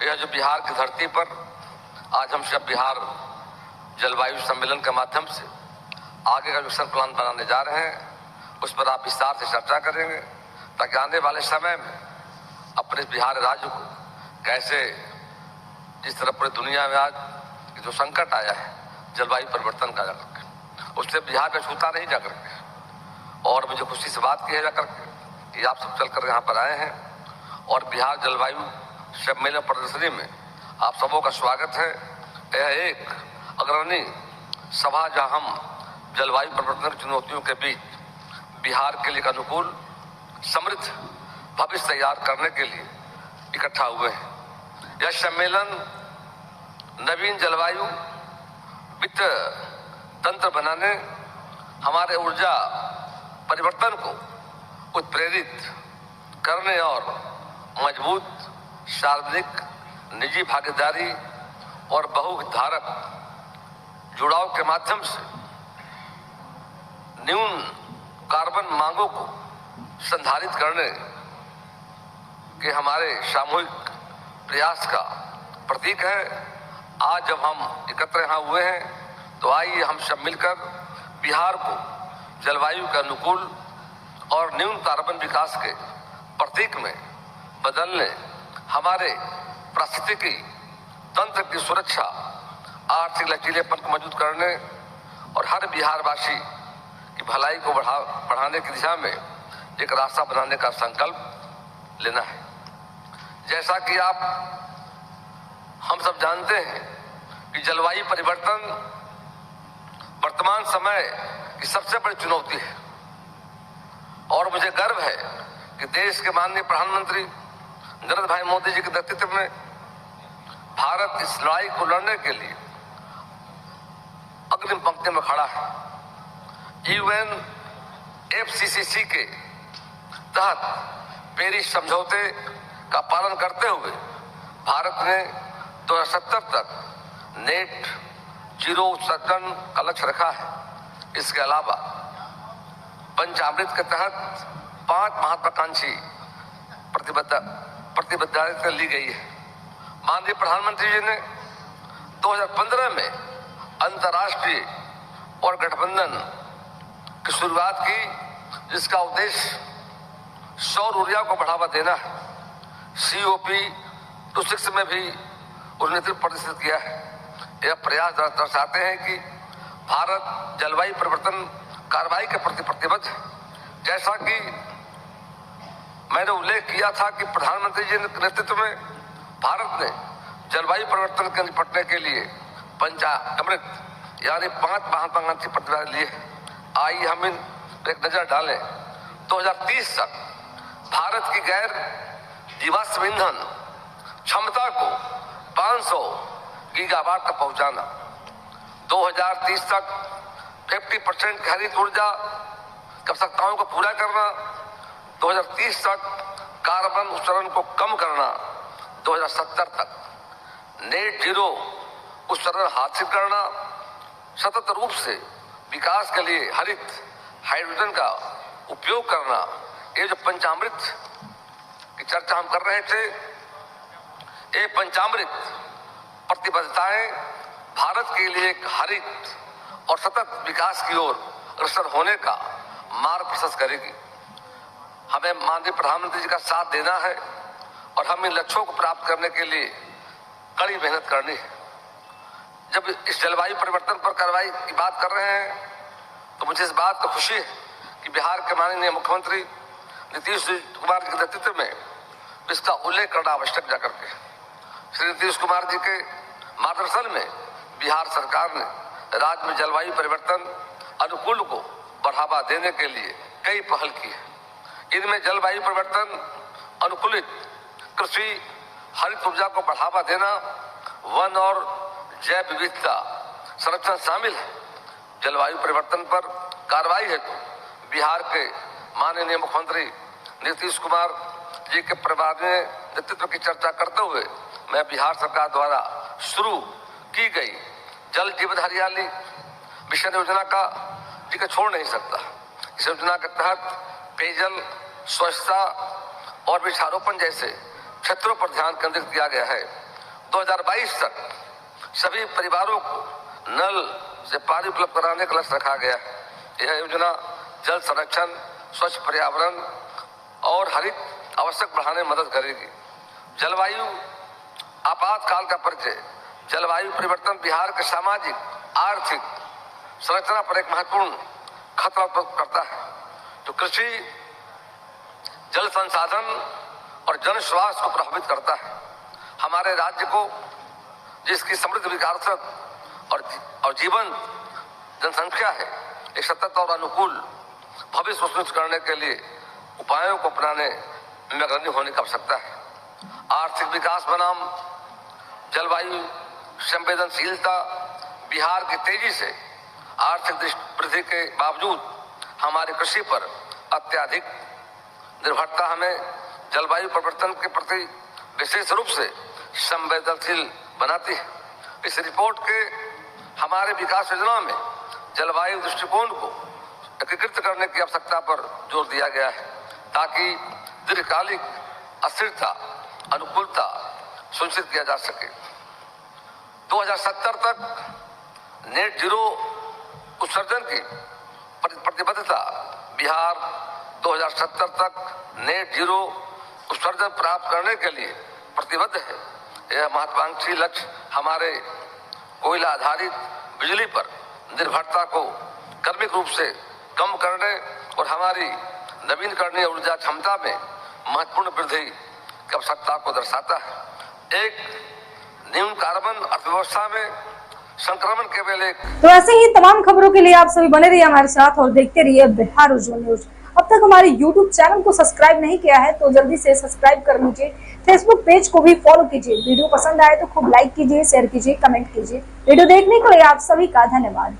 यह जो बिहार की धरती पर आज हम सब बिहार जलवायु सम्मेलन के माध्यम से आगे का एक्शन प्लान बनाने जा रहे हैं, उस पर आप विस्तार से चर्चा करेंगे ताकि आने वाले समय में अपने बिहार राज्य को कैसे, जिस तरह पूरी दुनिया में आज जो संकट आया है जलवायु परिवर्तन का, उससे बिहार में छूता नहीं जा करके। और मुझे खुशी से बात की है जाकर कि आप सब चलकर यहाँ पर आए हैं और बिहार जलवायु सम्मेलन प्रदर्शनी में आप सबों का स्वागत है। यह एक अग्रणी सभा जहाँ हम जलवायु परिवर्तन की चुनौतियों के बीच बिहार के लिए अनुकूल समृद्ध भविष्य तैयार करने के लिए इकट्ठा हुए हैं। यह सम्मेलन नवीन जलवायु वित्त तंत्र बनाने, हमारे ऊर्जा परिवर्तन को उत्प्रेरित करने और मजबूत सार्वजनिक निजी भागीदारी और बहुहितधारक जुड़ाव के माध्यम से न्यून कार्बन मांगों को संधारित करने के हमारे सामूहिक प्रयास का प्रतीक है। आज जब हम एकत्र यहाँ हुए हैं तो आइए हम सब मिलकर बिहार को जलवायु के अनुकूल और न्यून कार्बन विकास के प्रतीक में बदलने, हमारे पारिस्थितिकी तंत्र की सुरक्षा, आर्थिक लचीलेपन को मजबूत करने और हर बिहारवासी की भलाई को बढ़ाने की दिशा में एक रास्ता बनाने का संकल्प लेना है। जैसा कि हम सब जानते हैं कि जलवायु परिवर्तन वर्तमान समय की सबसे बड़ी चुनौती है और मुझे गर्व है कि देश के माननीय प्रधानमंत्री नरेंद्र भाई मोदी जी के नेतृत्व में भारत इस लड़ाई को लड़ने के लिए अग्रिम पंक्ति में खड़ा है। UNFCCC के तहत पेरिस समझौते का पालन करते हुए भारत ने 2070 तक नेट जीरो उत्सर्जन का लक्ष्य रखा है। इसके अलावा पंचामृत के तहत 5 महत्वाकांक्षी प्रतिबद्धता ली गई है। माननीय प्रधानमंत्री जी ने 2015 में अंतर्राष्ट्रीय और गठबंधन की शुरुआत की, जिसका उद्देश्य सौर ऊर्जा को बढ़ावा देना है। COP26 में भी उन्होंने नेतृत्व प्रदर्शित किया है। यह प्रयास दर्शाते हैं कि भारत जलवायु परिवर्तन कार्रवाई के प्रति प्रतिबद्ध है। जैसा कि मैंने उल्लेख किया था कि प्रधानमंत्री जी के नेतृत्व में भारत ने जलवायु परिवर्तन के निपटने के लिए पंचामृत यानी 5 महत्वाकांक्षी प्रतिबद्धता लिए। आइए हम इन एक नजर डालें। 2030 तक भारत की गैर जीवाश्म ईंधन क्षमता को 500 गीगावाट तक पहुंचाना, 2030 तक 50% हरित ऊर्जा की आवश्यकताओं को पूरा करना, 2030 तक कार्बन उत्सर्जन को कम करना, 2070 तक नेट जीरो उत्सर्जन हासिल करना, सतत रूप से विकास के लिए हरित हाइड्रोजन का उपयोग करना। ये जो पंचामृत की चर्चा हम कर रहे थे, ये पंचामृत प्रतिबद्धताएं भारत के लिए एक हरित और सतत विकास की ओर अग्रसर होने का मार्ग प्रशस्त करेगी। हमें माननीय प्रधानमंत्री जी का साथ देना है और हम इन लक्ष्यों को प्राप्त करने के लिए कड़ी मेहनत करनी है। जब इस जलवायु परिवर्तन पर कार्रवाई की बात कर रहे हैं तो मुझे इस बात को खुशी है कि बिहार के माननीय मुख्यमंत्री नीतीश कुमार जी के नेतृत्व में इसका उल्लेख करना आवश्यक जाकर के। श्री नीतीश कुमार जी के मार्गदर्शन में बिहार सरकार ने राज्य में जलवायु परिवर्तन अनुकूल को बढ़ावा देने के लिए कई पहल की है। इनमें जलवायु परिवर्तन अनुकूलित कृषि, हरित ऊर्जा को बढ़ावा देना, वन और जैव विविधता संरक्षण शामिल है। जलवायु परिवर्तन पर कार्रवाई हेतु बिहार के माननीय मुख्यमंत्री नीतीश कुमार जी के परिवार में नेतृत्व की चर्चा करते हुए मैं बिहार सरकार द्वारा शुरू की गई जल जीवन हरियाली मिशन योजना का जिक्र छोड़ नहीं सकता। इस योजना के तहत पेयजल, स्वच्छता और वृक्षारोपण जैसे क्षेत्रों पर ध्यान केंद्रित किया गया है। 2022 तक सभी परिवारों को नल से पानी उपलब्ध कराने का लक्ष्य रखा गया है। यह योजना जल संरक्षण, स्वच्छ पर्यावरण और हरित आवश्यक बढ़ाने में मदद करेगी। जलवायु आपातकाल का परिचय। जलवायु परिवर्तन बिहार के सामाजिक आर्थिक संरचना पर एक महत्वपूर्ण खतरा उत्पन्न करता है, जो कृषि, जल संसाधन और जन स्वास्थ्य को प्रभावित करता है। हमारे राज्य को, जिसकी समृद्ध विकासक और जीवन जनसंख्या है, एक सतत और अनुकूल भविष्य सुनिश्चित करने के लिए उपायों को अपनाने में अग्रणी होने की आवश्यकता है। आर्थिक विकास बनाम जलवायु संवेदनशीलता। बिहार की तेजी से आर्थिक वृद्धि के बावजूद हमारी कृषि पर अत्यधिक निर्भरता हमें जलवायु परिवर्तन के प्रति विशेष रूप से संवेदनशील बनाती है। इस रिपोर्ट के हमारे विकास योजना में जलवायु दृष्टिकोण को एकीकृत करने की आवश्यकता पर जोर दिया गया है, ताकि दीर्घकालिक अस्थिरता, अनुकूलता सुनिश्चित किया जा सके। 2070 तक नेट जीरो उत्सर्जन की प्रतिबद्धता। बिहार 2070 तक नेट जीरो उत्सर्जन प्राप्त करने के लिए प्रतिबद्ध है। यह महत्वाकांक्षी लक्ष्य हमारे कोयला आधारित बिजली पर निर्भरता को क्रमिक रूप से कम करने और हमारी नवीनकरणीय ऊर्जा क्षमता में महत्वपूर्ण वृद्धि की आवश्यकता को दर्शाता है। एक न्यून कार्बन अर्थव्यवस्था में संक्रमण केवल एक। तो ऐसे ही तमाम खबरों के लिए आप सभी बने रहिए हमारे साथ और देखते रहिए बिहार उज्जवल न्यूज। अब तक हमारे YouTube चैनल को सब्सक्राइब नहीं किया है तो जल्दी से सब्सक्राइब कर लीजिए। फेसबुक पेज को भी फॉलो कीजिए। वीडियो पसंद आए तो खूब लाइक कीजिए, शेयर कीजिए, कमेंट कीजिए। वीडियो देखने के लिए आप सभी का धन्यवाद।